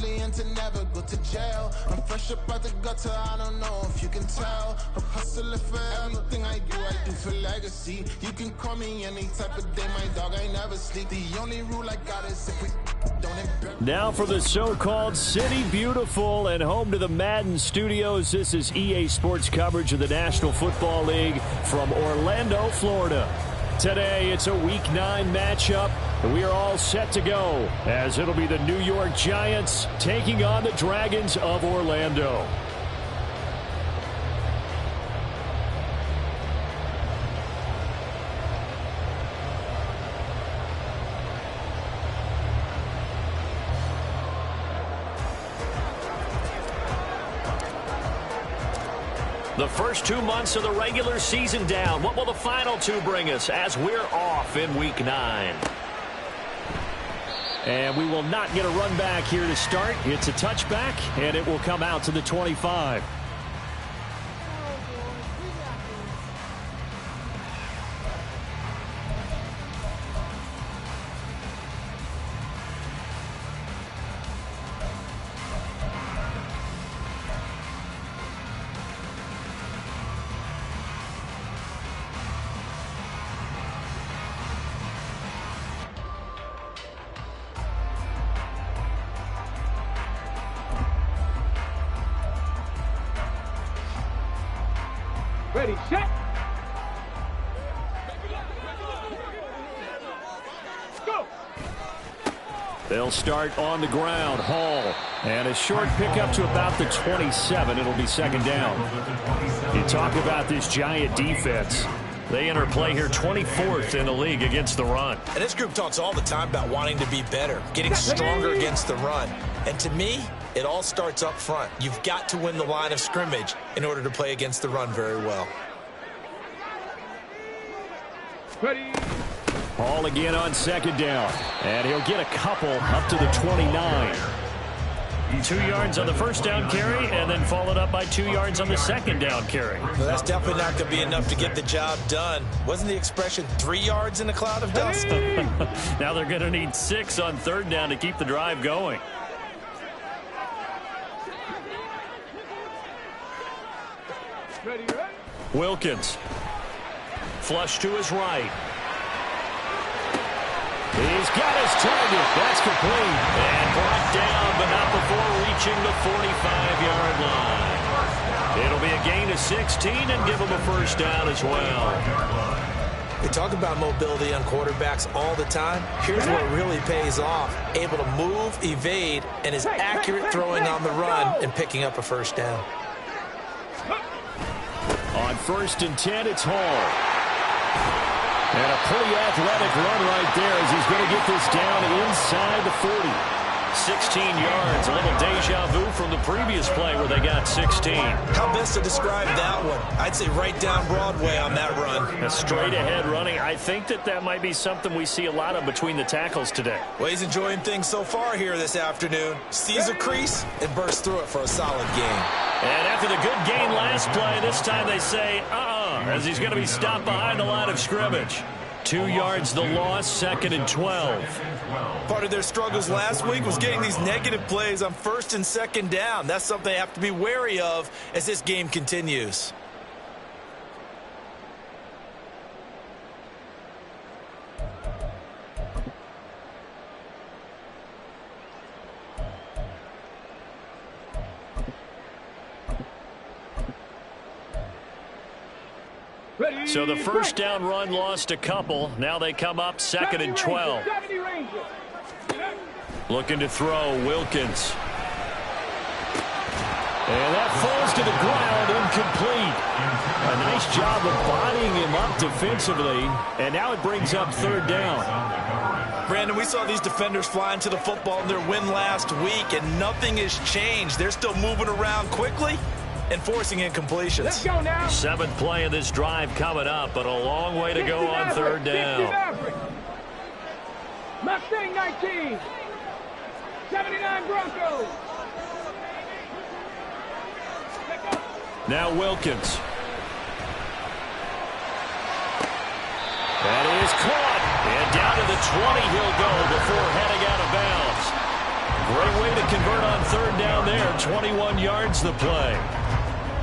family and to never go to jail. I'm fresh up out the gutter, I don't know if you can tell. I'm hustling for everything I do for legacy. You can call me any type of day, my dog, I never sleep. The only rule I got is if we don't embarrass. Now for the so-called City Beautiful and home to the Madden Studios. This is EA Sports coverage of the National Football League from Orlando, Florida. Today, it's a Week 9 matchup, and we are all set to go, as it'll be the New York Giants taking on the Dragons of Orlando. The first 2 months of the regular season down. What will the final 2 bring us as we're off in Week 9? And we will not get a run back here to start. It's a touchback, and it will come out to the 25. Ready, set. Go. They'll start on the ground. Hall. And a short pickup to about the 27. It'll be second down. You talk about this Giant defense. They enter play here 24th in the league against the run. And this group talks all the time about wanting to be better, getting stronger against the run. And to me, it all starts up front. You've got to win the line of scrimmage in order to play against the run very well. Ready. Hall again on second down. And he'll get a couple up to the 29. 2 yards on the first down carry, and then followed up by 2 yards on the second down carry. Well, that's definitely not going to be enough to get the job done. Wasn't the expression 3 yards in a cloud of dust? Now they're going to need 6 on third down to keep the drive going. Ready. Wilkins. Flush to his right. He's got his target. That's complete. And brought down, but not before reaching the 45-yard line. It'll be a gain of 16 and give him a first down as well. We talk about mobility on quarterbacks all the time. Here's where it really pays off. Able to move, evade, and is accurate throwing on the run and picking up a first down. On 1st and 10, it's Hall. And a pretty athletic run right there as he's going to get this down inside the 40. 16 yards, a little deja vu from the previous play where they got 16. How best to describe that one? I'd say right down Broadway on that run. A straight ahead running. I think that might be something we see a lot of between the tackles today. Well, he's enjoying things so far here this afternoon. Sees a crease and bursts through it for a solid gain. And after the good gain last play, this time they say, as he's going to be stopped behind the line of scrimmage. 2 yards the loss, 2nd and 12. Part of their struggles last week was getting these negative plays on 1st and 2nd down. That's something they have to be wary of as this game continues. So the first down run lost a couple. Now they come up 2nd and 12. Looking to throw, Wilkins. And that falls to the ground, incomplete. A nice job of bodying him up defensively. And now it brings up 3rd down. Brandon, we saw these defenders fly into the football in their win last week, and nothing has changed. They're still moving around quickly and forcing incompletions. Let's go now. 7th play of this drive coming up, but a long way to go on 3rd down. Mustang 19. 79 Broncos. Now Wilkins. That is caught. And down to the 20 he'll go before heading out of bounds. Great way to convert on about 21 yards the play.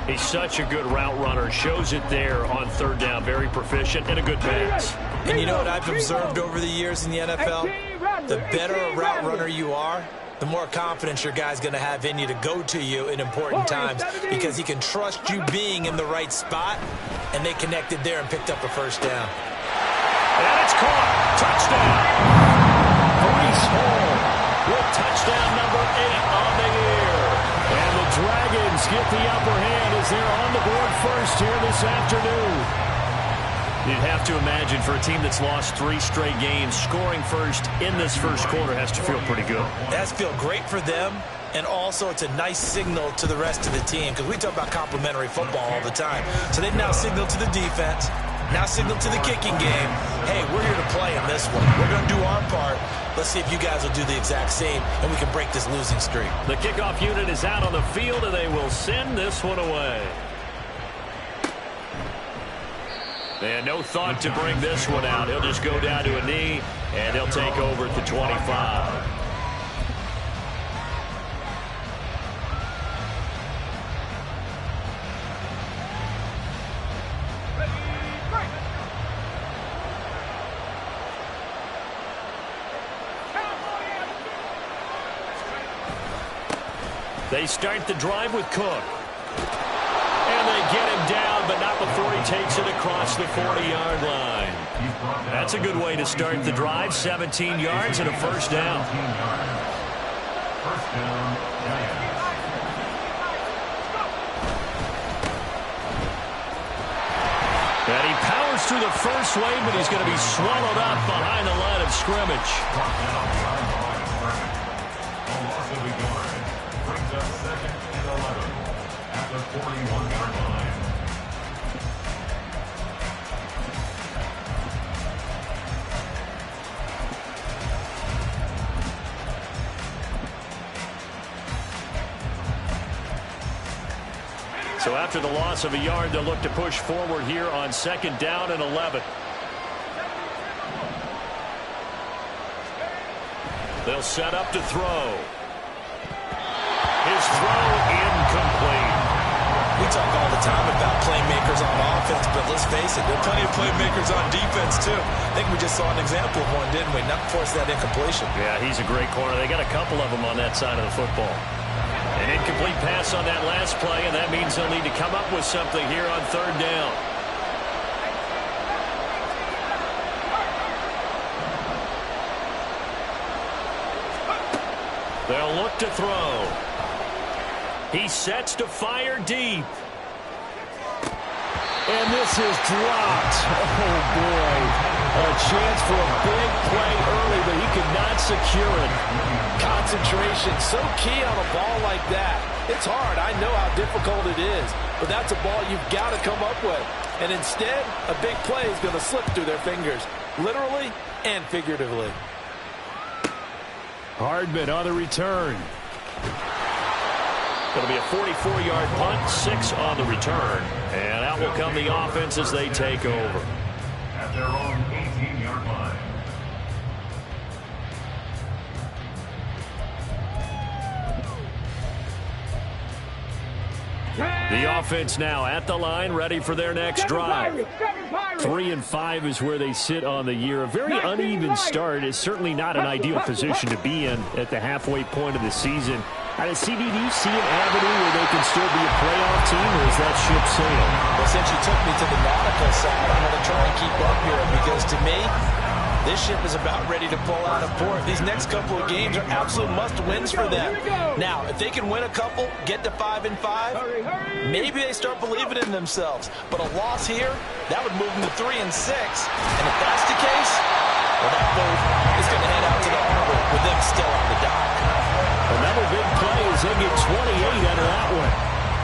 He's such a good route runner. Shows it there on third down. Very proficient and a good pass. And you know what I've observed over the years in the NFL? The better a route runner you are, the more confidence your guy's going to have in you to go to you in important times because he can trust you being in the right spot, and they connected there and picked up a first down. And it's caught. Touchdown. Breece Hall with touchdown number 8 on the year. And the Dragons get the upper hand as they're on the board first here this afternoon. You'd have to imagine for a team that's lost 3 straight games, scoring first in this first quarter has to feel pretty good. It has to feel great for them, and also it's a nice signal to the rest of the team because we talk about complementary football all the time. So they've now signaled to the defense, now signaled to the kicking game, hey, we're here to play in this one. We're going to do our part. Let's see if you guys will do the exact same, and we can break this losing streak. The kickoff unit is out on the field, and they will send this one away. And no thought to bring this one out. He'll just go down to a knee, and they'll take over at the 25. They start the drive with Cook. And they get him down, but not before he takes it across the 40-yard line. That's a good way to start the drive. 17 yards and a first down. And he powers through the first wave, but he's going to be swallowed up behind the line of scrimmage. So after the loss of a yard, they'll look to push forward here on second down and 11. They'll set up to throw. His throw incomplete. We talk all the time about playmakers on offense, but let's face it, there are plenty of playmakers on defense, too. I think we just saw an example of one, didn't we? Not force that incompletion. Yeah, he's a great corner. They got a couple of them on that side of the football. An incomplete pass on that last play, and that means they'll need to come up with something here on third down. They'll look to throw. He sets to fire deep. And this is dropped. Oh, boy. A chance for a big play early, but he could not secure it. Concentration, so key on a ball like that. It's hard. I know how difficult it is, but that's a ball you've got to come up with. And instead, a big play is going to slip through their fingers, literally and figuratively. Hardman on the return. It'll be a 44-yard punt, 6 on the return. And out will come the offense as they take over. At their own 18-yard line. The offense now at the line, ready for their next drive. 3-5 is where they sit on the year. A very uneven start is certainly not an ideal position to be in at the halfway point of the season. Out of CDD, see an avenue where they can still be a playoff team, or is that ship sailed? Well, since you took me to the nautical side, I'm going to try and keep up here because to me, this ship is about ready to pull out of port. These next couple of games are absolute must-wins for them. Now, if they can win a couple, get to 5-5, maybe they start believing in themselves. But a loss here, that would move them to 3-6. And if that's the case, well, that boat is going to head out to the harbor with them still on the dock. Another big play as they get 28 out of that one.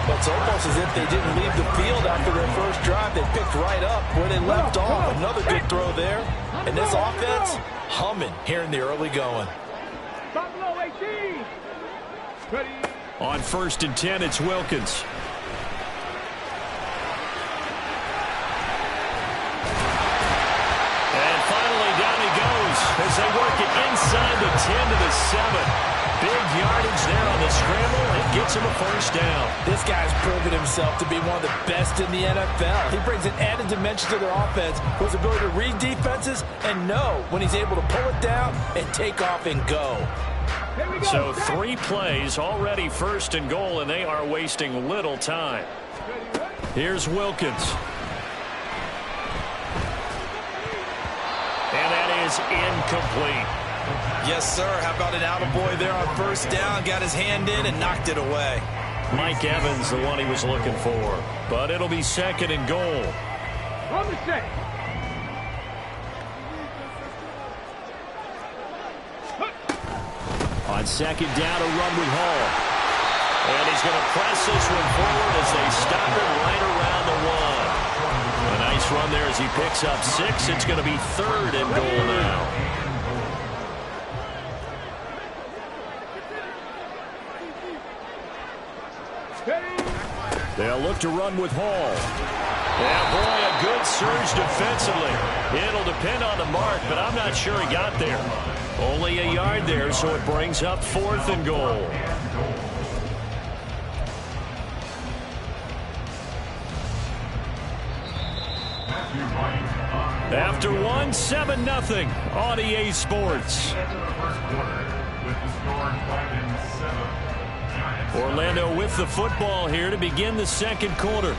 But it's almost as if they didn't leave the field after their first drive. They picked right up where they left off. Another good throw there. And this offense, humming here in the early going. On 1st and 10, it's Wilkins. And finally, down he goes as they work it inside the 10 to the 7. Big yardage there on the scramble. It gets him a first down. This guy's proven himself to be one of the best in the NFL. He brings an added dimension to their offense with his ability to read defenses and know when he's able to pull it down and take off and go. So 3 plays, already first and goal, and they are wasting little time. Here's Wilkins. And that is incomplete. Yes, sir. How about an attaboy there on first down? Got his hand in and knocked it away. Mike Evans, the one he was looking for. But it'll be second and goal. On the set. On second down, a run with Hall. And he's going to press this one forward as they stop him right around the 1. A nice run there as he picks up 6. It's going to be third and goal now. They'll look to run with Hall. Yeah, boy, a good surge defensively. It'll depend on the mark, but I'm not sure he got there. Only a yard there, so it brings up 4th and goal. After 1, 7-0 on EA Sports. Orlando with the football here to begin the second quarter,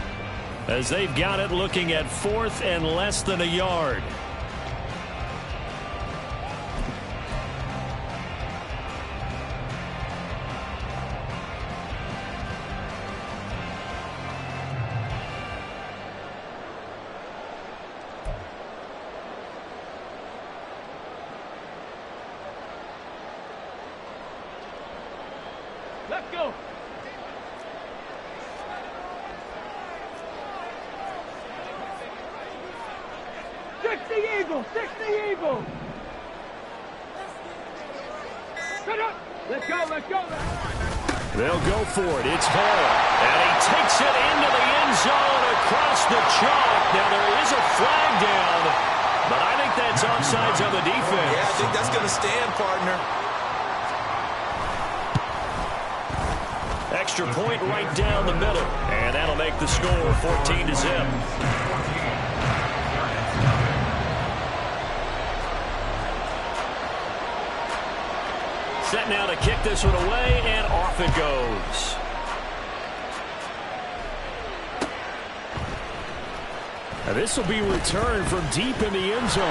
as they've got it looking at 4th and less than a yard. Let's go. Six the Eagle. Cut up. Let's go. They'll go for it. It's Hall. And he takes it into the end zone across the chalk. Now there is a flag down, but I think that's offsides on the defense. Yeah, I think that's going to stand, partner. Extra point right down the middle. And that'll make the score 14-0. Set now to kick this one away, and off it goes. Now this will be returned from deep in the end zone.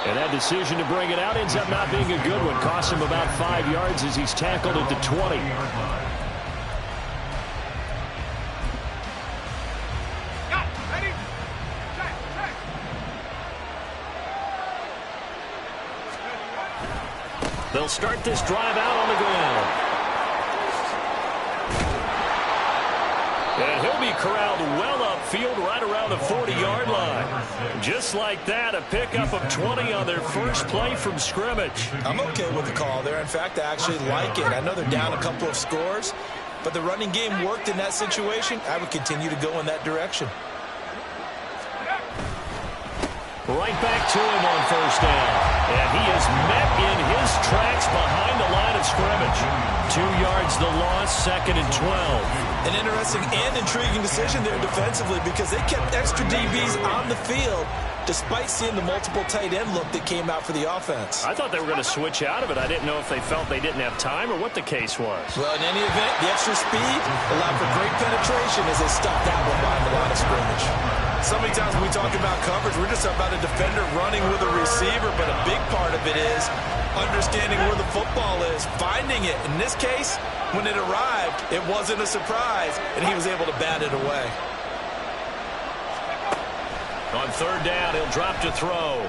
And that decision to bring it out ends up not being a good one. Costs him about 5 yards as he's tackled at the 20. They'll start this drive out on the ground. And he'll be corralled well upfield right around the 40-yard line. Just like that, a pickup of 20 on their first play from scrimmage. I'm okay with the call there. In fact, I actually like it. I know they're down a couple of scores, but the running game worked in that situation. I would continue to go in that direction. Right back to him on first down. And he is met in his tracks behind the line of scrimmage. 2 yards the loss, second and 12. An interesting and intriguing decision there defensively, because they kept extra DBs on the field despite seeing the multiple tight end look that came out for the offense. I thought they were going to switch out of it. I didn't know if they felt they didn't have time or what the case was. Well, in any event, the extra speed allowed for great penetration as they stuck that one behind the line of scrimmage. So many times when we talk about coverage, we're just about a defender running with a receiver, but a big part of it is understanding where the football is, finding it. In this case, when it arrived, it wasn't a surprise, and he was able to bat it away. On third down, he'll drop to throw.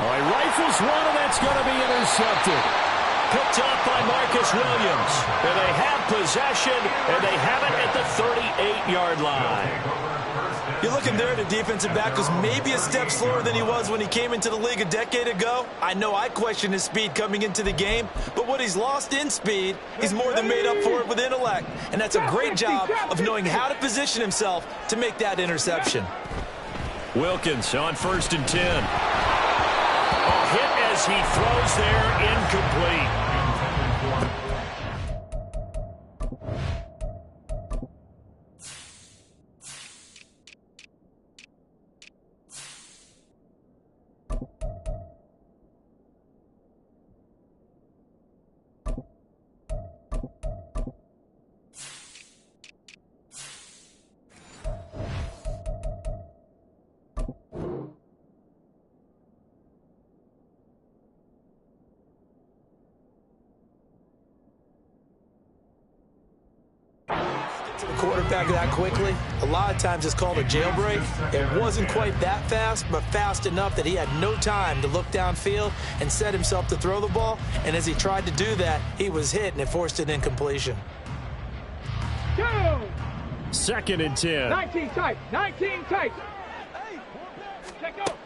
All right, rifles one, and that's going to be intercepted. Picked up by Marcus Williams. And they have possession, and they have it at the 38-yard line. You're looking there at a defensive back who's maybe a step slower than he was when he came into the league a decade ago. I know I questioned his speed coming into the game, but what he's lost in speed, he's more than made up for it with intellect. And that's a great job of knowing how to position himself to make that interception. Wilkins on first and 10. A hit as he throws there, incomplete. to the quarterback that quickly. A lot of times it's called a jailbreak. It wasn't quite that fast, but fast enough that he had no time to look downfield and set himself to throw the ball. And as he tried to do that, he was hit, and it forced an incompletion. 2nd and 10. 19 tight. 19 tight. Check out.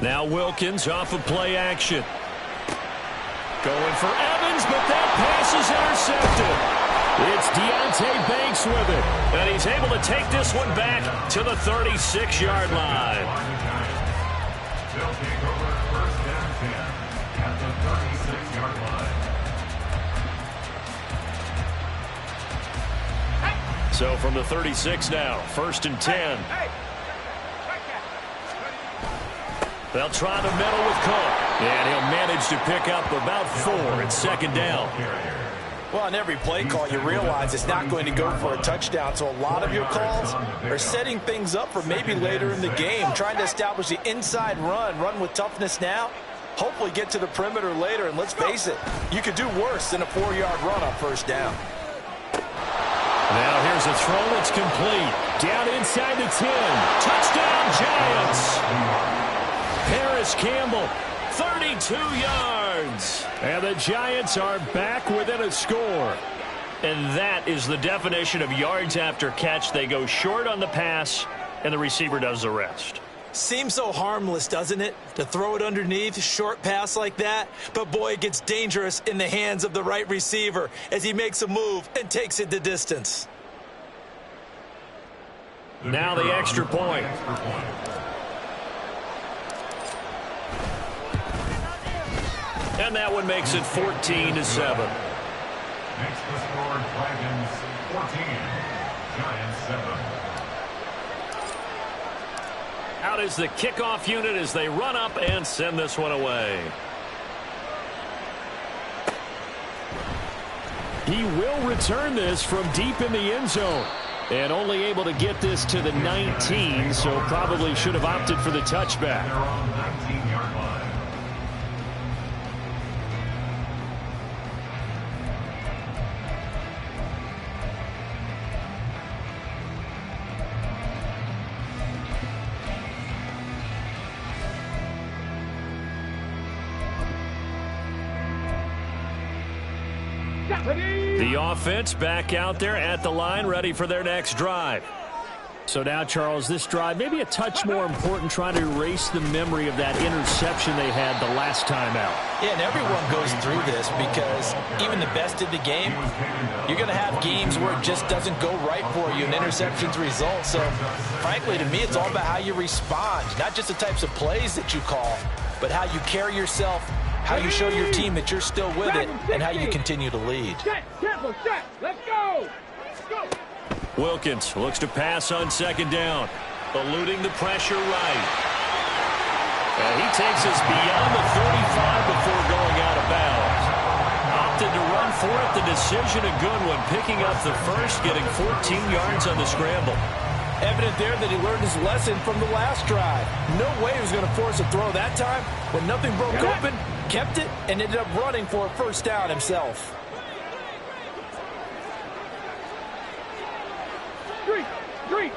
Now Wilkins off of play action. Going for Evans, but that pass is intercepted. It's Deontay Banks with it, and he's able to take this one back to the 36-yard line. They'll take over 1st and 10 at the 36-yard line. So from the 36 now, 1st and 10. They'll try the middle with Cook, and he'll manage to pick up about 4 at 2nd down. Well, on every play call, you realize it's not going to go for a touchdown, so a lot of your calls are setting things up for maybe later in the game, trying to establish the inside run with toughness now, hopefully get to the perimeter later, and let's face it, you could do worse than a 4-yard run on 1st down. Now here's a throw that's complete. Down inside the 10. Touchdown, Giants! Paris Campbell, 32 yards. And the Giants are back within a score. And that is the definition of yards after catch. They go short on the pass, and the receiver does the rest. Seems so harmless, doesn't it, to throw it underneath, short pass like that? But, boy, it gets dangerous in the hands of the right receiver as he makes a move and takes it the distance. Now the extra point. And that one makes it 14-7. Makes the score Dragons 14, Giants 7. Out is the kickoff unit as they run up and send this one away. He will return this from deep in the end zone. And only able to get this to the 19, so probably should have opted for the touchback. They're on the 19-yard line. The offense back out there at the line, ready for their next drive. So now, Charles, this drive maybe a touch more important, trying to erase the memory of that interception they had the last time out. Yeah, and everyone goes through this because even the best in the game, you're going to have games where it just doesn't go right for you and interceptions result. So, frankly, to me, it's all about how you respond, not just the types of plays that you call, but how you carry yourself, how you show your team that you're still with it, and how you continue to lead. Set, tempo, set, let's go! Go! Wilkins looks to pass on 2nd down, eluding the pressure right. And he takes us beyond the 35 before going out of bounds. Opted to run for it, the decision a good one, picking up the first, getting 14 yards on the scramble. Evident there that he learned his lesson from the last drive. No way he was going to force a throw that time. When nothing broke open, kept it, and ended up running for a 1st down himself. Three.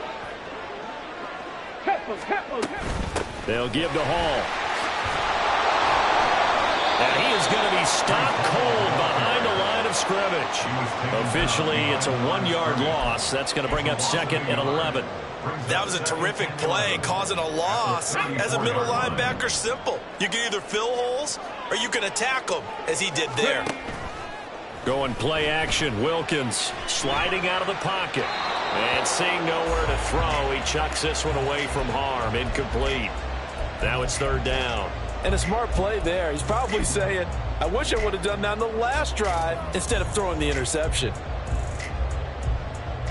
They'll give to Hall. And he is going to be stopped cold behind the line of scrimmage. Officially, it's a 1-yard loss. That's going to bring up 2nd and 11. That was a terrific play, causing a loss. As a middle linebacker, simple. You can either fill holes or you can attack them, as he did there. Going play action, Wilkins sliding out of the pocket. And seeing nowhere to throw, he chucks this one away from harm. Incomplete. Now it's 3rd down. And a smart play there. He's probably saying, I wish I would have done that on the last drive instead of throwing the interception.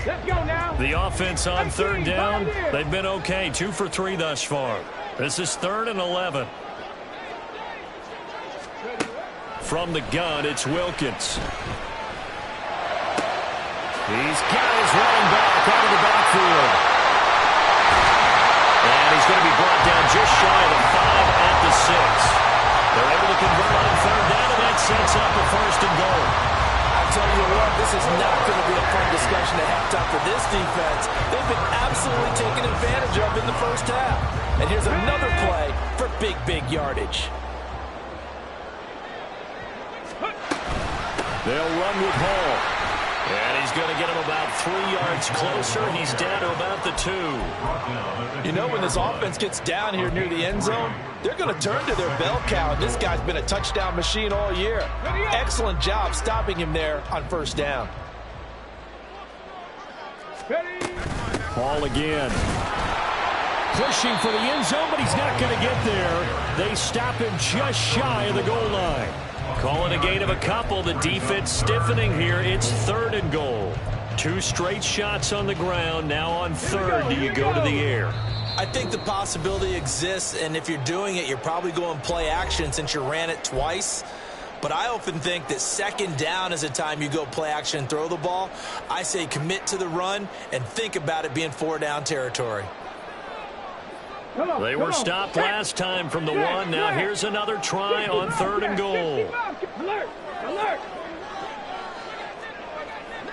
Let's go now. The offense on 3rd down, they've been okay. 2 for 3 thus far. This is 3rd and 11. From the gun, it's Wilkins. He's got his running back out of the backfield. And he's going to be brought down just shy of the 5 at the 6. They're able to convert on 3rd down, and that sets up a 1st and goal. I tell you what, this is not going to be a fun discussion at halftime for this defense. They've been absolutely taken advantage of in the first half. And here's another play for big yardage. They'll run with Hall. And he's going to get him about 3 yards closer. He's down to about the 2. You know, when this offense gets down here near the end zone, they're going to turn to their bell cow. And this guy's been a touchdown machine all year. Excellent job stopping him there on first down. Hall again. Pushing for the end zone, but he's not going to get there. They stop him just shy of the goal line. Calling a gain of a couple. The defense stiffening here. It's 3rd and goal. 2 straight shots on the ground. Now on 3rd, do you go to the air? I think the possibility exists, and if you're doing it, you're probably going play action since you ran it twice. But I often think that 2nd down is a time you go play action and throw the ball. I say commit to the run and think about it being 4-down territory. They were stopped last time from the 1. Now here's another try on 3rd and goal. Alert! Alert!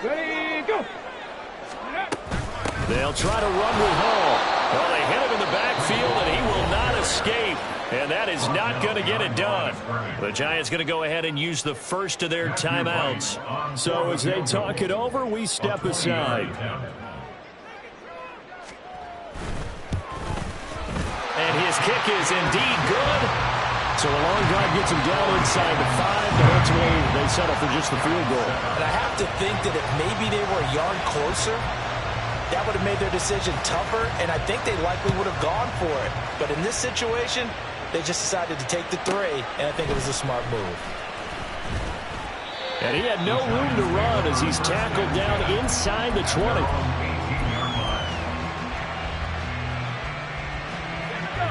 Ready, go! They'll try to run with Hall. Well, they hit him in the backfield, and he will not escape. And that is not going to get it done. The Giants going to go ahead and use the first of their timeouts. So as they talk it over, we step aside. And his kick is indeed good. So a long drive gets him down inside the 5, but ultimately they settle for just the field goal. And I have to think that if maybe they were a yard closer, that would have made their decision tougher, and I think they likely would have gone for it. But in this situation, they just decided to take the 3, and I think it was a smart move. And he had no room to run as he's tackled down inside the 20.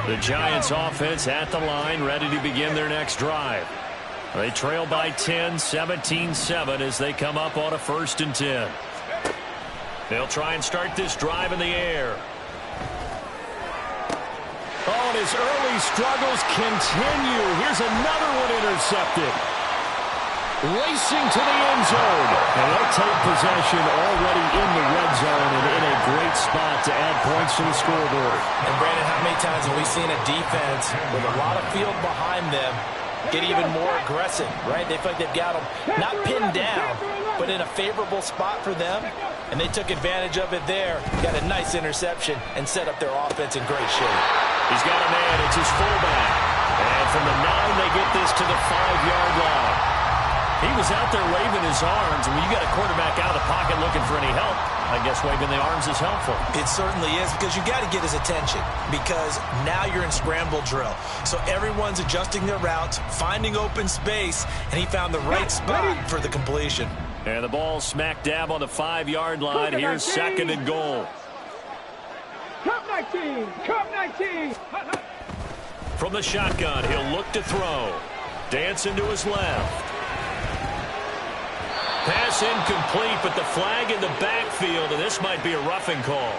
The Giants offense at the line, ready to begin their next drive. They trail by 10, 17-7 as they come up on a 1st and 10. They'll try and start this drive in the air. Oh, and his early struggles continue. Here's another one intercepted. Racing to the end zone. And they'll take possession already in the red zone and in a great spot to add points to the scoreboard. And Brandon, how many times have we seen a defense with a lot of field behind them get even more aggressive, right? They feel like they've got them not pinned down, but in a favorable spot for them. And they took advantage of it there, got a nice interception, and set up their offense in great shape. He's got a man. It's his fullback. And from the 9, they get this to the 5-yard line. He was out there waving his arms. When you got a quarterback out of the pocket looking for any help, I guess waving the arms is helpful. It certainly is, because you got to get his attention, because now you're in scramble drill. So everyone's adjusting their routes, finding open space, and he found the right spot for the completion. And the ball smack dab on the 5-yard line. Here's 2nd and goal. Cup 19! Cup 19! From the shotgun, he'll look to throw. Dancing to his left. Pass incomplete, but the flag in the backfield, and this might be a roughing call.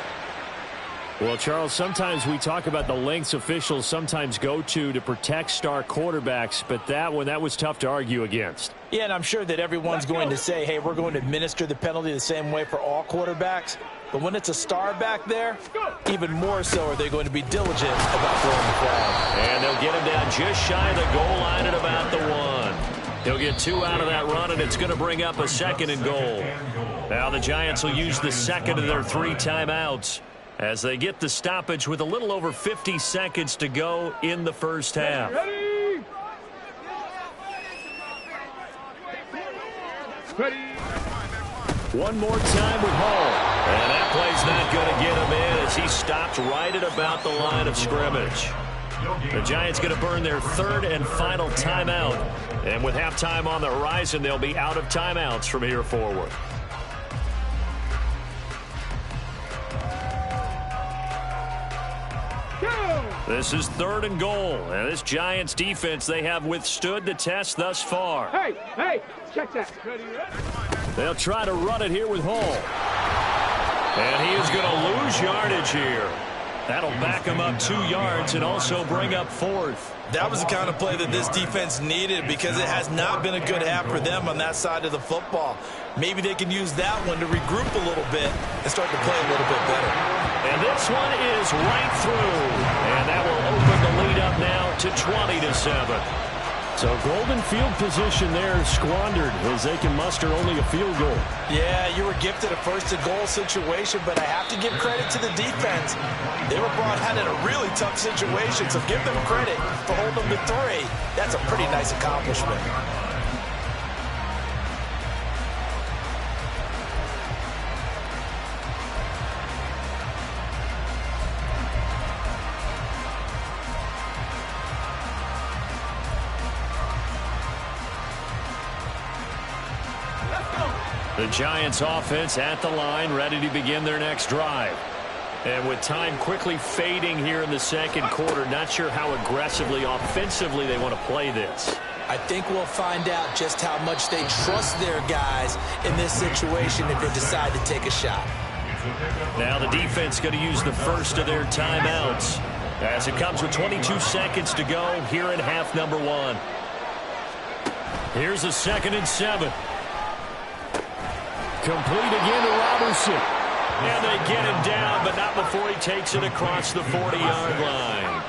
Well, Charles, sometimes we talk about the lengths officials sometimes go to protect star quarterbacks, but that one, that was tough to argue against. Yeah, and I'm sure that everyone's going to say, hey, we're going to administer the penalty the same way for all quarterbacks. But when it's a star back there, even more so are they going to be diligent about throwing the flag. And they'll get him down just shy of the goal line at about the 1. He'll get 2 out of that run, and it's going to bring up a 2nd and goal. Now the Giants will use the 2nd of their 3 timeouts as they get the stoppage with a little over 50 seconds to go in the first half. Ready? Ready? One more time with Hall. And that play's not going to get him in as he stopped right at about the line of scrimmage. The Giants going to burn their 3rd and final timeout. And with halftime on the horizon, they'll be out of timeouts from here forward. This is 3rd and goal. And this Giants defense, they have withstood the test thus far. Hey, check that. They'll try to run it here with Hall. And he is going to lose yardage here. That'll back them up 2 yards and also bring up 4th. That was the kind of play that this defense needed because it has not been a good half for them on that side of the football. Maybe they can use that one to regroup a little bit and start to play a little bit better. And this one is right through. And that will open the lead up now to 20-7. So golden field position there squandered as they can muster only a field goal. Yeah, you were gifted a first-and-goal situation, but I have to give credit to the defense. They were brought out in a really tough situation, so give them credit for holding them to 3. That's a pretty nice accomplishment. The Giants offense at the line, ready to begin their next drive. And with time quickly fading here in the second quarter, not sure how aggressively, offensively they want to play this. I think we'll find out just how much they trust their guys in this situation if they decide to take a shot. Now the defense going to use the first of their timeouts as it comes with 22 seconds to go here in half number 1. Here's a 2nd and 7. Complete again to Robertson. And they get him down, but not before he takes it across the 40-yard line.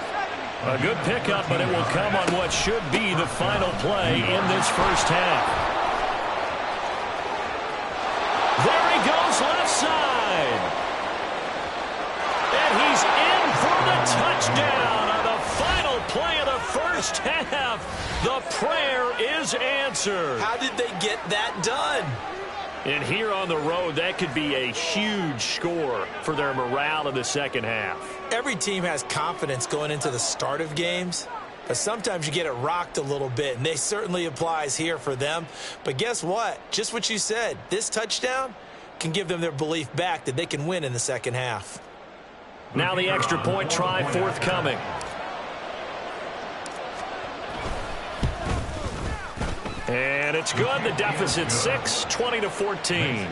A good pickup, but it will come on what should be the final play in this first half. There he goes, left side. And he's in for the touchdown on the final play of the first half. The prayer is answered. How did they get that done? And here on the road, that could be a huge score for their morale in the second half. Every team has confidence going into the start of games, but sometimes you get it rocked a little bit, and they certainly applies here for them. But guess what? Just what you said, this touchdown can give them their belief back that they can win in the second half. Now the extra point try forthcoming. And it's good. The deficit 6, 20-14.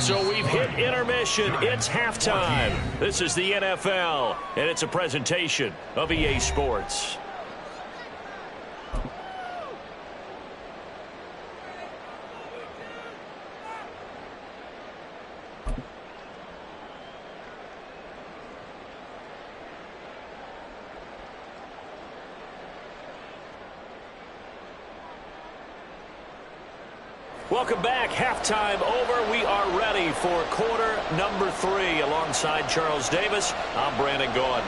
So we've hit intermission. It's halftime. This is the NFL, and it's a presentation of EA Sports. Welcome back. Halftime over. We are ready for quarter number 3. Alongside Charles Davis, I'm Brandon Gordon.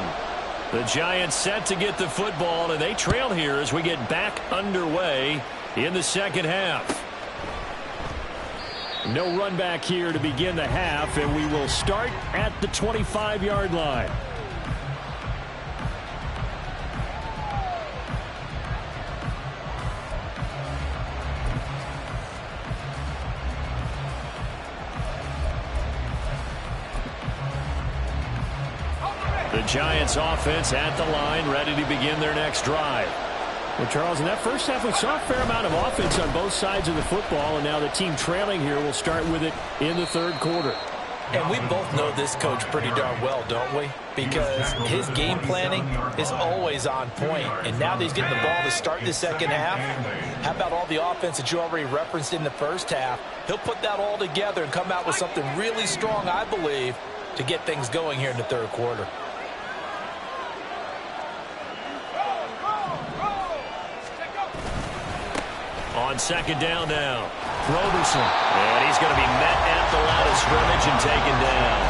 The Giants set to get the football, and they trail here as we get back underway in the second half. No run back here to begin the half, and we will start at the 25-yard line. The Giants offense at the line, ready to begin their next drive. Well, Charles, in that first half, we saw a fair amount of offense on both sides of the football, and now the team trailing here will start with it in the third quarter. And we both know this coach pretty darn well, don't we? Because his game planning is always on point. And now that he's getting the ball to start the second half, how about all the offense that you already referenced in the first half? He'll put that all together and come out with something really strong, I believe, to get things going here in the third quarter. On second down now, Robertson. And he's going to be met at the line of scrimmage and taken down.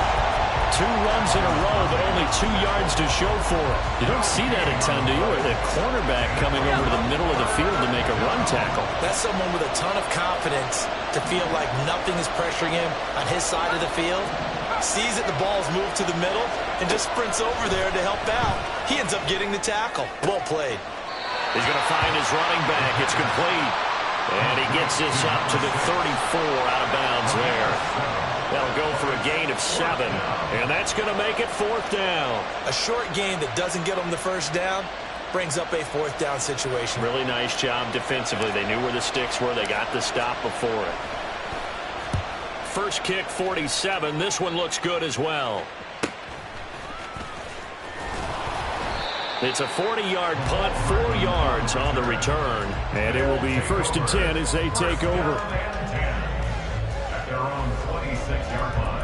2 runs in a row, but only 2 yards to show for it. You don't see that a ton, do you? Or the cornerback coming over to the middle of the field to make a run tackle. That's someone with a ton of confidence to feel like nothing is pressuring him on his side of the field. Sees that the ball's moved to the middle and just sprints over there to help out. He ends up getting the tackle. Well played. He's going to find his running back. It's complete. And he gets this up to the 34 out of bounds there. That'll go for a gain of 7. And that's going to make it 4th down. A short gain that doesn't get them the first down brings up a 4th down situation. Really nice job defensively. They knew where the sticks were. They got the stop before it. First kick, 47. This one looks good as well. It's a 40-yard punt, 4 yards on the return. And it will be 1st and 10 as they take over. At their own 26-yard line.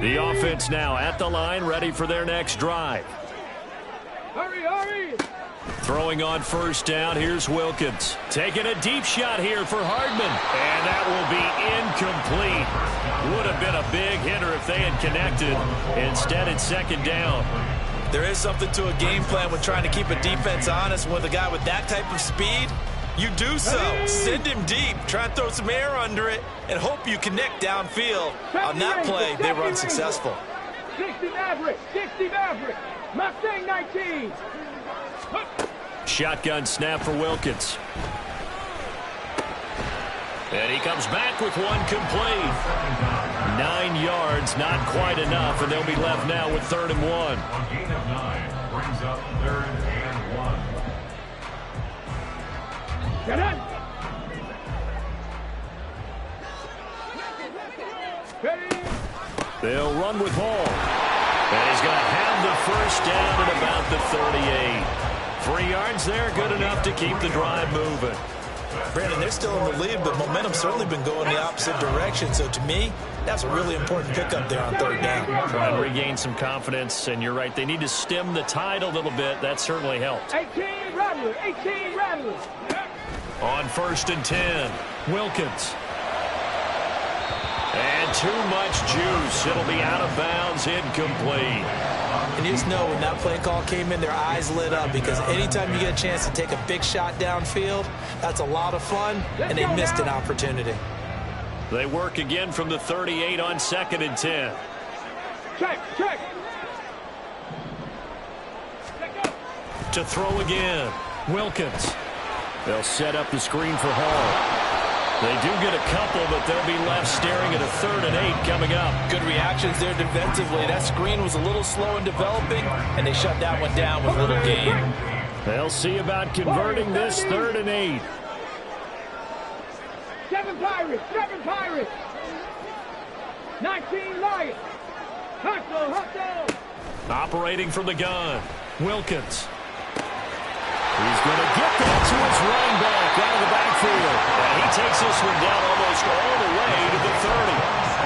The offense now at the line, ready for their next drive. Hurry, hurry! Throwing on 1st down, here's Wilkins. Taking a deep shot here for Hardman. And that will be incomplete. Would have been a big hitter if they had connected. Instead, it's 2nd down. There is something to a game plan with trying to keep a defense honest. With a guy with that type of speed, you do so. Send him deep. Try and throw some air under it and hope you connect downfield. On that play, they were unsuccessful. 60 Maverick, 60 Maverick, Mustang 19. Shotgun snap for Wilkins. And he comes back with one complete. 9 yards, not quite enough, and they'll be left now with 3rd and 1. A gain of 9 brings up 3rd and 1. Get in. Ready. They'll run with Hall. And he's going to have the 1st down at about the 38. 3 yards there, good enough to keep the drive moving. Brandon, they're still in the lead, but momentum's certainly been going the opposite direction. So to me, that's a really important pickup there on 3rd down. Try and regain some confidence, and you're right. They need to stem the tide a little bit. That certainly helped. 18 Rattler, 18 Rattler. On 1st and 10, Wilkins. And too much juice. It'll be out of bounds, incomplete. And you just know when that play call came in, their eyes lit up, because anytime you get a chance to take a big shot downfield, that's a lot of fun, and they missed an opportunity. They work again from the 38 on 2nd and 10. Check, check. To throw again, Wilkins. They'll set up the screen for Hall. They do get a couple, but they'll be left staring at a 3rd and 8 coming up. Good reactions there defensively. That screen was a little slow in developing, and they shut that one down with little gain. They'll see about converting this 3rd and 8. 7 Pirates, 7 Pirates. 19 Lions. Hustle, hustle. Operating from the gun, Wilkins. He's going to get that to his running back out of the backfield. And he takes this one down almost all the way to the 30.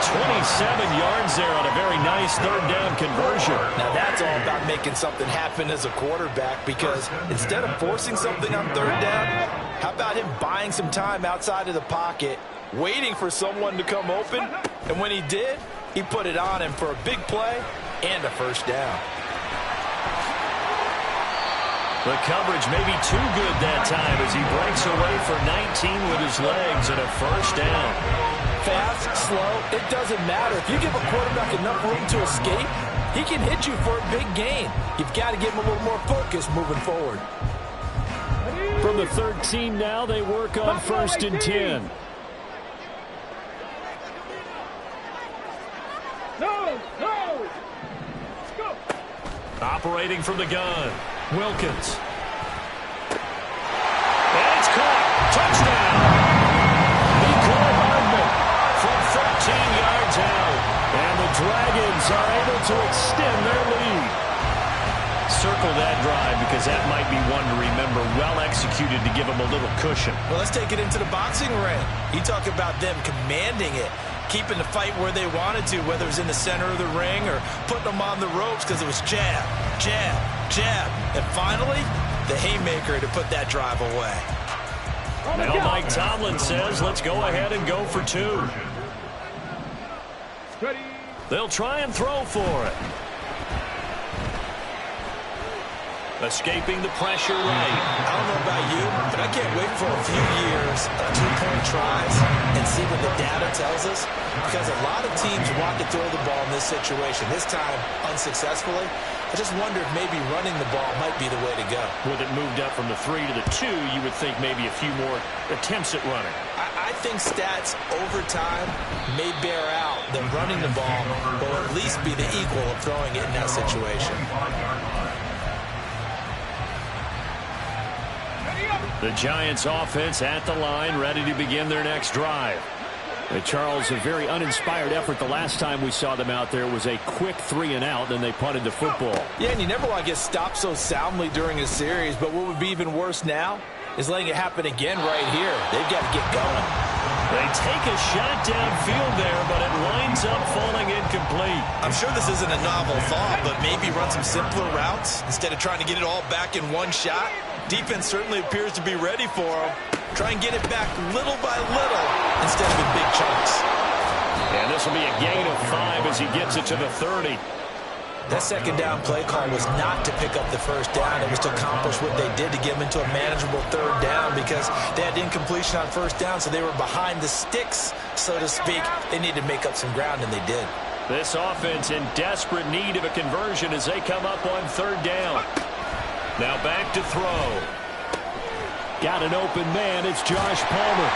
27 yards there on a very nice 3rd down conversion. Now that's all about making something happen as a quarterback, because instead of forcing something on 3rd down, how about him buying some time outside of the pocket, waiting for someone to come open, and when he did, he put it on him for a big play and a 1st down. The coverage may be too good that time as he breaks away for 19 with his legs and a 1st down. Fast, slow, it doesn't matter. If you give a quarterback enough room to escape, he can hit you for a big gain. You've got to give him a little more focus moving forward. From the 13 now, they work on 1st and 10. No, no. Go. Operating from the gun, Wilkins. And it's caught. Touchdown. Nicole Hardman from 13 yards out. And the Dragons are able to extend their lead. Circle that drive because that might be one to remember. Well executed to give them a little cushion. Well, let's take it into the boxing ring. You talk about them commanding it, keeping the fight where they wanted to, whether it was in the center of the ring or putting them on the ropes, because it was jab, jab, jab. And finally, the haymaker to put that drive away. Now Mike Tomlin says, let's go ahead and go for 2. Ready. They'll try and throw for it. Escaping the pressure right. I don't know about you, but I can't wait for a few years of 2-point tries and see what the data tells us, because a lot of teams want to throw the ball in this situation. This time, unsuccessfully. I just wonder if maybe running the ball might be the way to go. With it moved up from the 3 to the 2, you would think maybe a few more attempts at running. I think stats over time may bear out that running the ball will at least be the equal of throwing it in that situation. The Giants offense at the line, ready to begin their next drive. Charles, a very uninspired effort the last time we saw them out there. Was a quick 3-and-out, then they punted the football. Yeah, and you never want to get stopped so soundly during a series, but what would be even worse now is letting it happen again right here. They've got to get going. They take a shot downfield there, but it winds up falling incomplete. I'm sure this isn't a novel thought, but maybe run some simpler routes instead of trying to get it all back in one shot. Defense certainly appears to be ready for them. Try and get it back little by little instead of in big chunks. And this will be a gain of 5 as he gets it to the 30. That second down play call was not to pick up the first down. It was to accomplish what they did to get them into a manageable third down because they had incompletion on first down, so they were behind the sticks, so to speak. They needed to make up some ground, and they did. This offense in desperate need of a conversion as they come up on third down. Now back to throw. Got an open man. It's Josh Palmer.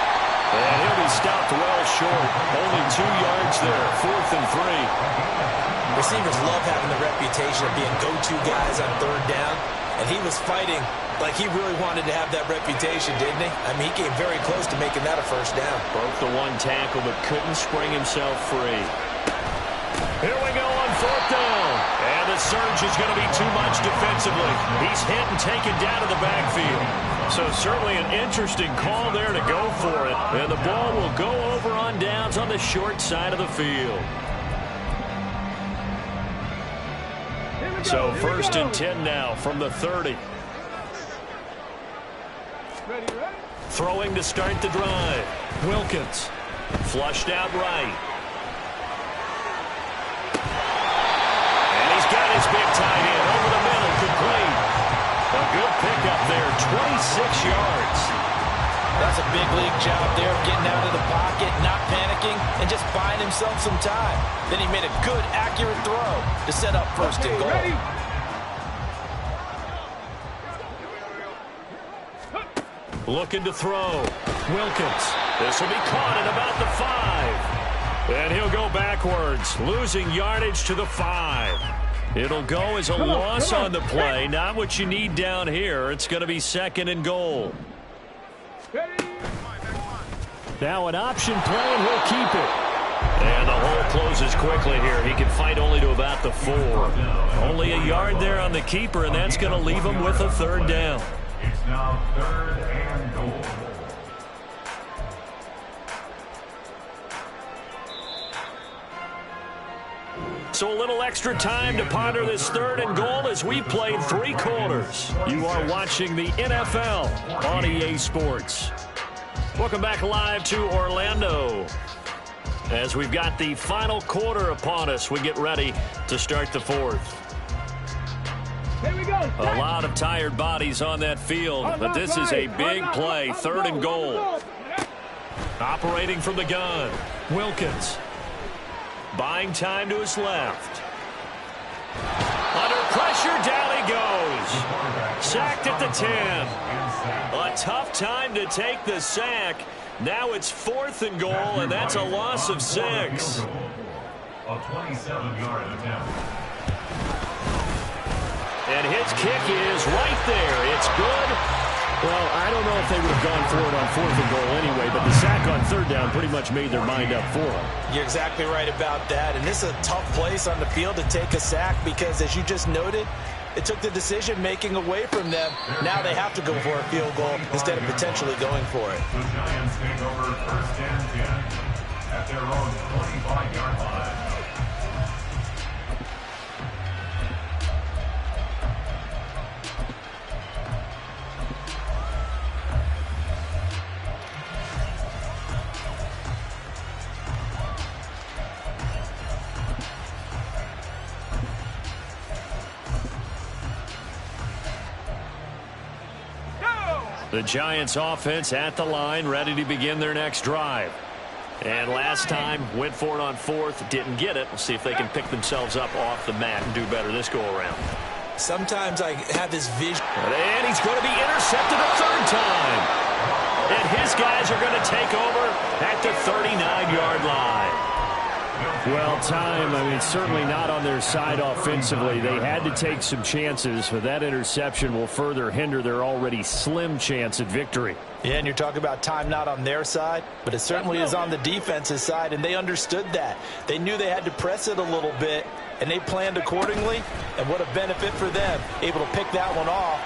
And he'll be stopped well short. Only 2 yards there. 4th and 3. Receivers love having the reputation of being go-to guys on third down. And he was fighting like he really wanted to have that reputation, didn't he? I mean, he came very close to making that a first down. Broke the one tackle but couldn't spring himself free. Here we go on 4th down. And the surge is going to be too much defensively. He's hit and taken down to the backfield. So certainly an interesting call there to go for it. And the ball will go over on downs on the short side of the field. So 1st and 10 now from the 30. Throwing to start the drive. Wilkins. Flushed out right. And he's got his big tight end over the middle, complete. A good pickup there, 26 yards. That's a big league job there, getting out of the pocket, not panicking, and just buying himself some time. Then he made a good, accurate throw to set up 1st and goal. Looking to throw. Wilkins. This will be caught at about the 5. And he'll go backwards, losing yardage to the 5. It'll go as a loss on the play. Not what you need down here. It's going to be 2nd and goal. Now an option play, and he'll keep it. And the hole closes quickly here. He can fight only to about the 4. Only a yard there on the keeper, and that's going to leave him with a 3rd down. It's now 3rd and goal. So a little extra time to ponder this 3rd and goal as we played 3 quarters. You are watching the NFL on EA Sports. Welcome back live to Orlando. As we've got the final quarter upon us, we get ready to start the 4th. Here we go. A lot of tired bodies on that field, but this is a big play, 3rd and goal. Operating from the gun, Wilkins. Buying time to his left. Under pressure, down he goes. Sacked at the 10. A tough time to take the sack. Now it's 4th and goal, and that's a loss of 6. A 27-yard attempt. And his kick is right there. It's good. Well, I don't know if they would have gone for it on 4th and goal anyway, but the sack on 3rd down pretty much made their mind up for them. You're exactly right about that. And this is a tough place on the field to take a sack because, as you just noted, it took the decision-making away from them. Now they have to go for a field goal instead of potentially going for it. The Giants take over 1st and 10 at their own 25-yard line. The Giants offense at the line, ready to begin their next drive. And last time, went for it on 4th, didn't get it. We'll see if they can pick themselves up off the mat and do better this go-around. Sometimes I have this vision. And he's going to be intercepted a 3rd time. And his guys are going to take over at the 39-yard line. Well, time, I mean, certainly not on their side offensively. They had to take some chances, but that interception will further hinder their already slim chance at victory. Yeah, and you're talking about time not on their side, but it certainly is on the defense's side, and they understood that. They knew they had to press it a little bit, and they planned accordingly, and what a benefit for them, able to pick that one off.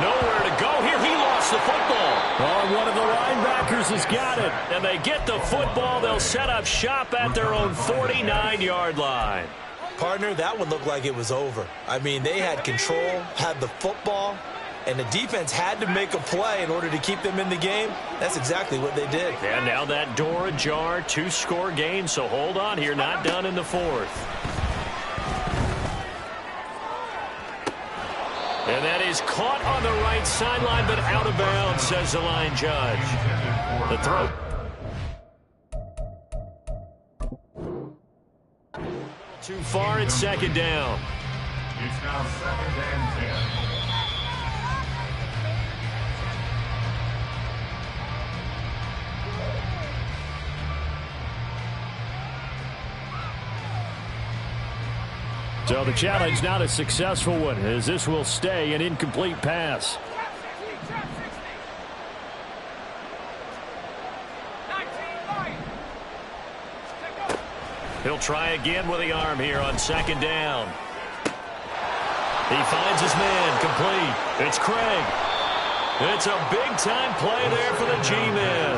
Nowhere to go here. He lost the football. Oh, one of the linebackers has got it, and they get the football. They'll set up shop at their own 49-yard line. Partner, that one looked like it was over. I mean, they had control, had the football, and the defense had to make a play in order to keep them in the game. That's exactly what they did. And now that door ajar, 2-score game, so hold on here, not done in the fourth. And that is caught on the right sideline, but out of bounds, says the line judge. The throw. Too far, it's second down. It's now 2nd and 10. So the challenge not a successful one, as this will stay an incomplete pass. He'll try again with the arm here on second down. He finds his man, complete. It's Craig. It's a big-time play there for the G-men.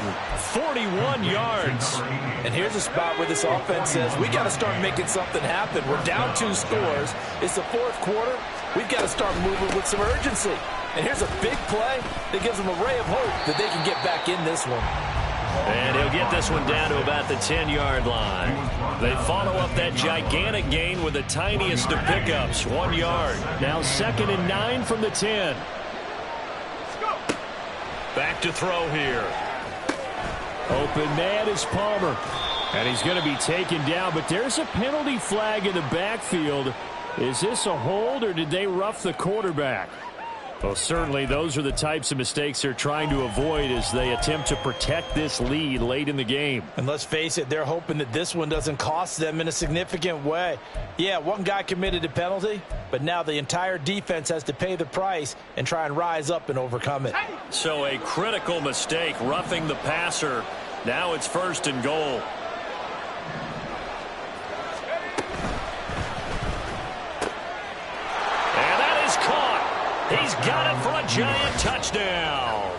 41 yards. And here's a spot where this offense says, we got to start making something happen. We're down 2 scores. It's the fourth quarter. We've got to start moving with some urgency. And here's a big play that gives them a ray of hope that they can get back in this one. And he'll get this one down to about the 10-yard line. They follow up that gigantic gain with the tiniest of pickups, 1 yard. Now 2nd and 9 from the 10. Back to throw here. Open man is Palmer. And he's going to be taken down, but there's a penalty flag in the backfield. Is this a hold, or did they rough the quarterback? Well, certainly those are the types of mistakes they're trying to avoid as they attempt to protect this lead late in the game. And let's face it, they're hoping that this one doesn't cost them in a significant way. Yeah, one guy committed a penalty, but now the entire defense has to pay the price and try and rise up and overcome it. So a critical mistake, roughing the passer. Now it's 1st and goal. He's got it for a giant touchdown.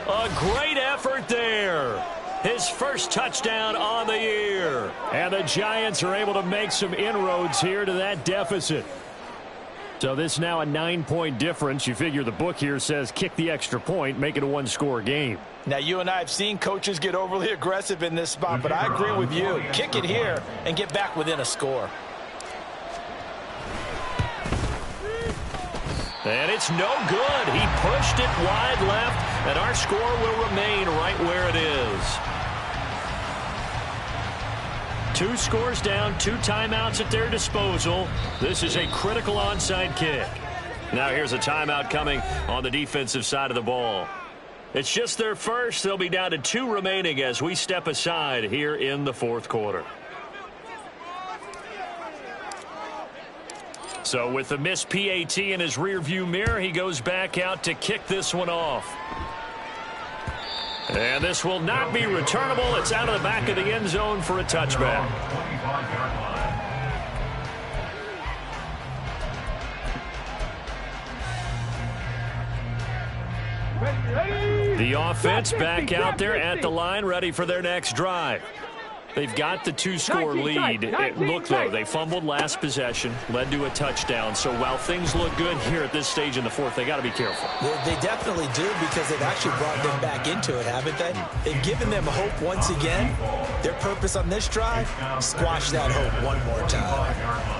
A great effort there. His first touchdown on the year. And the Giants are able to make some inroads here to that deficit. So this is now a 9-point difference. You figure the book here says kick the extra point, make it a 1-score game. Now, you and I have seen coaches get overly aggressive in this spot, but I agree with you. Kick it here and get back within a score. And it's no good. He pushed it wide left, and our score will remain right where it is. 2 scores down, 2 timeouts at their disposal. This is a critical onside kick. Now here's a timeout coming on the defensive side of the ball. It's just their first. They'll be down to 2 remaining as we step aside here in the fourth quarter. So with the missed PAT in his rearview mirror, he goes back out to kick this one off. And this will not be returnable. It's out of the back of the end zone for a touchback. The offense back out there at the line, ready for their next drive. They've got the 2-score lead. Look, though, they fumbled last possession, led to a touchdown. So while things look good here at this stage in the fourth, they got to be careful. They definitely do, because they've actually brought them back into it, haven't they? They've given them hope once again. Their purpose on this drive, squash that hope one more time.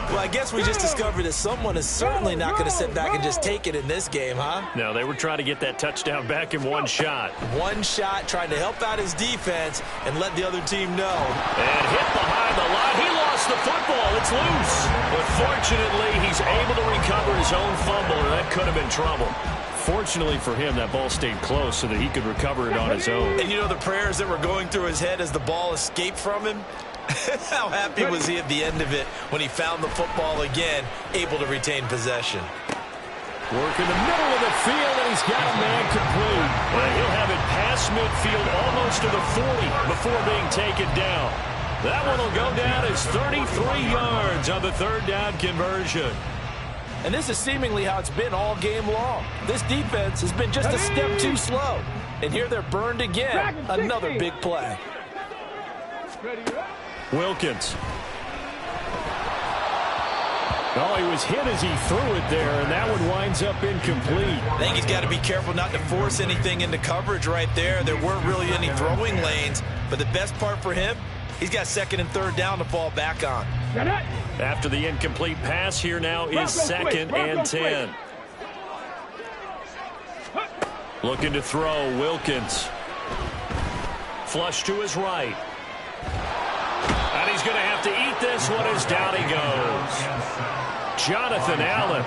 Well, I guess we just discovered that someone is certainly not going to sit back and just take it in this game, huh? No, they were trying to get that touchdown back in one shot. One shot, trying to help out his defense and let the other team know. And hit behind the line. He lost the football. It's loose. But fortunately, he's able to recover his own fumble, or that could have been trouble. Fortunately for him, that ball stayed close so that he could recover it on his own. And you know the prayers that were going through his head as the ball escaped from him? How happy was he at the end of it when he found the football again, able to retain possession? Work in the middle of the field, and he's got a man complete. And he'll have it past midfield almost to the 40 before being taken down. That one will go down as 33 yards on the third down conversion. And this is seemingly how it's been all game long. This defense has been just a step too slow. And here they're burned again. Another big play. Wilkins. Oh, he was hit as he threw it there, and that one winds up incomplete. I think he's got to be careful not to force anything into coverage right there. There weren't really any throwing lanes, but the best part for him, he's got second and third down to fall back on. After the incomplete pass, here now is second and 10. Looking to throw, Wilkins. Flush to his right. And he's going to have to eat this one as down he goes. Jonathan Allen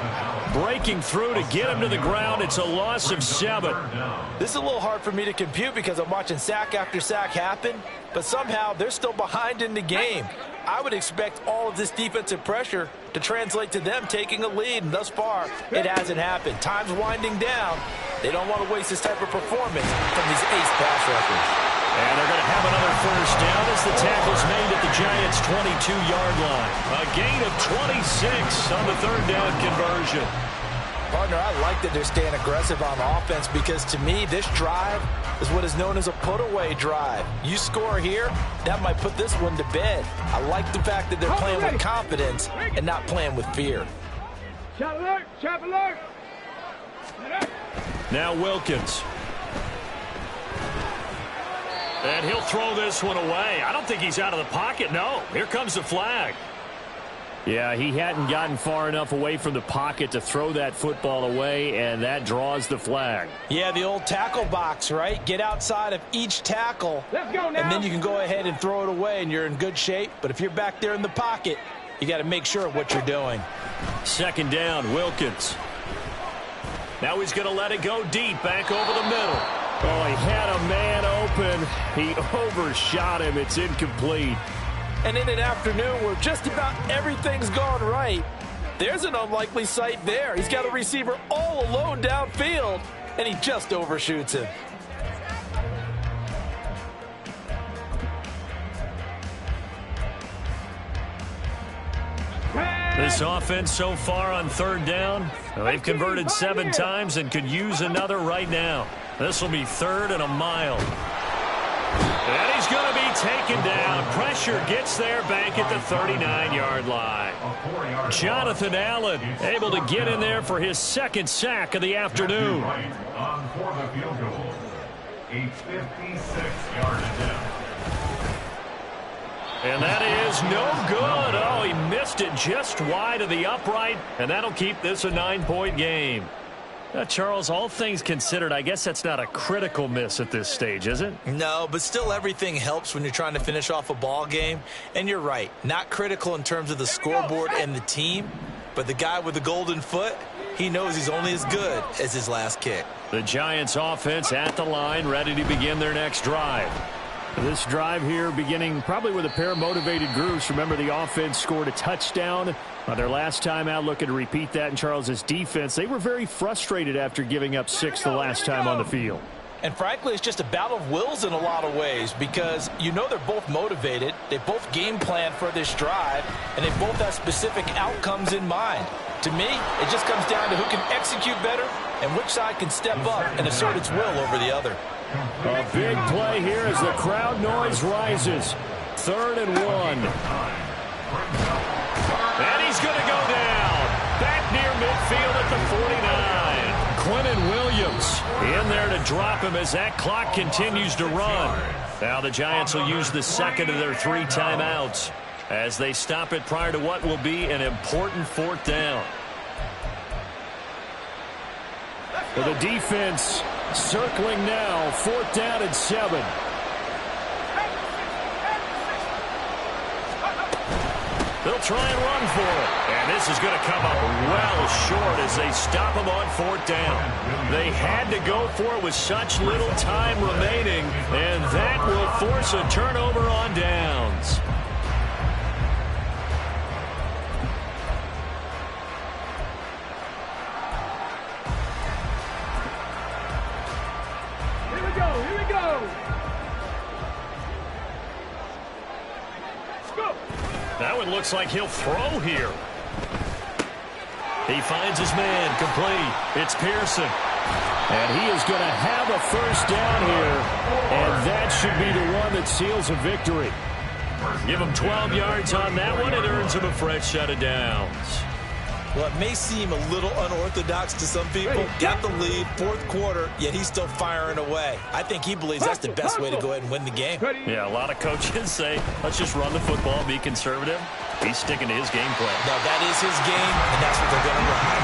breaking through to get him to the ground. It's a loss of 7. This is a little hard for me to compute because I'm watching sack after sack happen, but somehow they're still behind in the game. I would expect all of this defensive pressure to translate to them taking a lead, and thus far, it hasn't happened. Time's winding down. They don't want to waste this type of performance from these ace pass rushers. And they're going to have another first down as the tackle's made at the Giants' 22-yard line. A gain of 26 on the third down conversion. Partner, I like that they're staying aggressive on offense because, to me, this drive is what is known as a put-away drive. You score here, that might put this one to bed. I like the fact that they're playing with confidence and not playing with fear. Shot alert! Shot alert! Now Wilkins. And he'll throw this one away. I don't think he's out of the pocket. No, here comes the flag. Yeah, he hadn't gotten far enough away from the pocket to throw that football away, and that draws the flag. Yeah, the old tackle box, right? Get outside of each tackle, Let's go now. and then you can go ahead and throw it away, and you're in good shape. But if you're back there in the pocket, you got to make sure of what you're doing. Second down, Wilkins. Now he's going to let it go deep, back over the middle. Oh, he had a man open. He overshot him. It's incomplete. And in an afternoon where just about everything's gone right, there's an unlikely sight there. He's got a receiver all alone downfield, and he just overshoots him. This offense so far on third down, they've converted 7 times and could use another right now. This will be 3rd and a mile. And he's going to be taken down. Pressure gets there back at the 39-yard line. Jonathan Allen able to get in there for his 2nd sack of the afternoon. On for the field goal. A 56-yard attempt. And that is no good. Oh, he missed it just wide of the upright, and that'll keep this a 9-point game. Charles, all things considered, I guess that's not a critical miss at this stage, is it? No, but still everything helps when you're trying to finish off a ball game. And you're right, not critical in terms of the scoreboard and the team, but the guy with the golden foot, he knows he's only as good as his last kick. The Giants offense at the line, ready to begin their next drive. This drive here beginning probably with a pair of motivated groups. Remember, the offense scored a touchdown on their last time out, looking to repeat that in Charles's defense. They were very frustrated after giving up 6 the last time on the field. And frankly, it's just a battle of wills in a lot of ways because you know they're both motivated. They both game plan for this drive, and they both have specific outcomes in mind. To me, it just comes down to who can execute better and which side can step up and assert its will over the other. A big play here as the crowd noise rises. 3rd and 1. And he's going to go down. Back near midfield at the 49. Quinnen Williams in there to drop him as that clock continues to run. Now the Giants will use the 2nd of their 3 timeouts as they stop it prior to what will be an important 4th down. For the defense circling now, 4th down and 7. They'll try and run for it. And this is going to come up well short as they stop him on 4th down. They had to go for it with such little time remaining, and that will force a turnover on downs. That one looks like he'll throw here. He finds his man, complete. It's Pearson. And he is going to have a first down here. And that should be the one that seals a victory. Give him 12 yards on that one. It earns him a fresh set of downs. Well, it may seem a little unorthodox to some people. Got the lead, fourth quarter, yet he's still firing away. I think he believes that's the best way to go ahead and win the game. Yeah, a lot of coaches say, let's just run the football, be conservative. He's sticking to his game plan. Now, that is his game, and that's what they're going to run.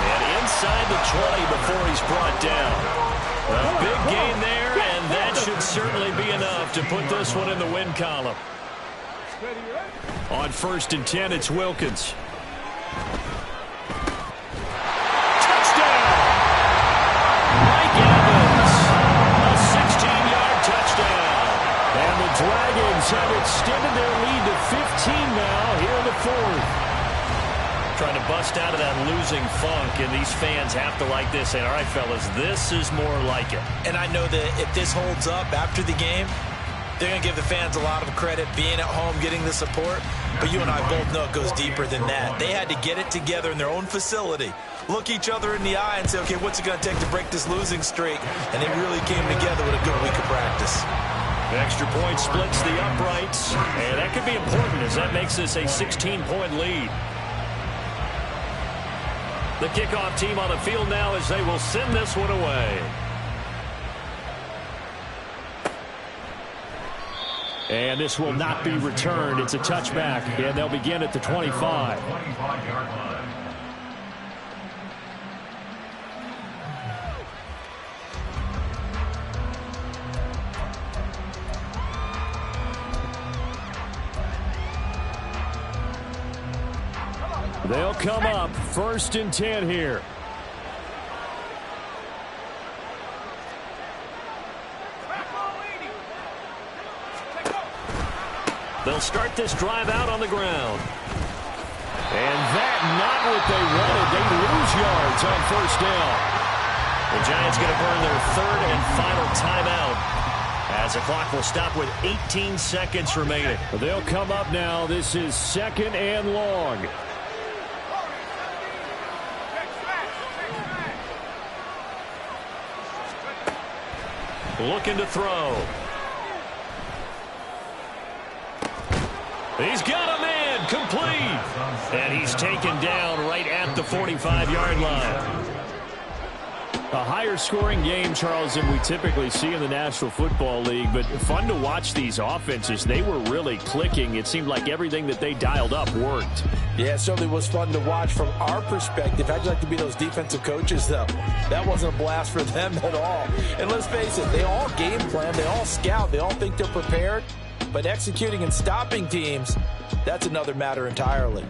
And inside the 20 before he's brought down. A big gain there, and that should certainly be enough to put this one in the win column. On 1st and 10, it's Wilkins. Touchdown! Mike Evans, a 16-yard touchdown. And the Dragons have extended their lead to 15 now here in the 4th. Trying to bust out of that losing funk, and these fans have to like this. And all right, fellas, this is more like it. And I know that if this holds up after the game, they're going to give the fans a lot of credit, being at home, getting the support. But you and I both know it goes deeper than that. They had to get it together in their own facility, look each other in the eye and say, okay, what's it going to take to break this losing streak? And they really came together with a good week of practice. The extra point splits the uprights, and that could be important as that makes this a 16-point lead. The kickoff team on the field now as they will send this one away. And this will not be returned. It's a touchback, and they'll begin at the 25. 25-yard line. They'll come up 1st and 10 here. They'll start this drive out on the ground. And that not what they wanted. They lose yards on 1st down. The Giants going to burn their 3rd and final timeout as the clock will stop with 18 seconds remaining. They'll come up now. This is 2nd and long. Looking to throw. He's got a man, complete. And he's taken down right at the 45-yard line. A higher scoring game, Charles, than we typically see in the National Football League, but fun to watch these offenses. They were really clicking. It seemed like everything that they dialed up worked. Yeah, it certainly was fun to watch from our perspective. How'd you like to be those defensive coaches, though? That wasn't a blast for them at all. And let's face it, they all game plan, they all scout, they all think they're prepared. But executing and stopping teams, that's another matter entirely.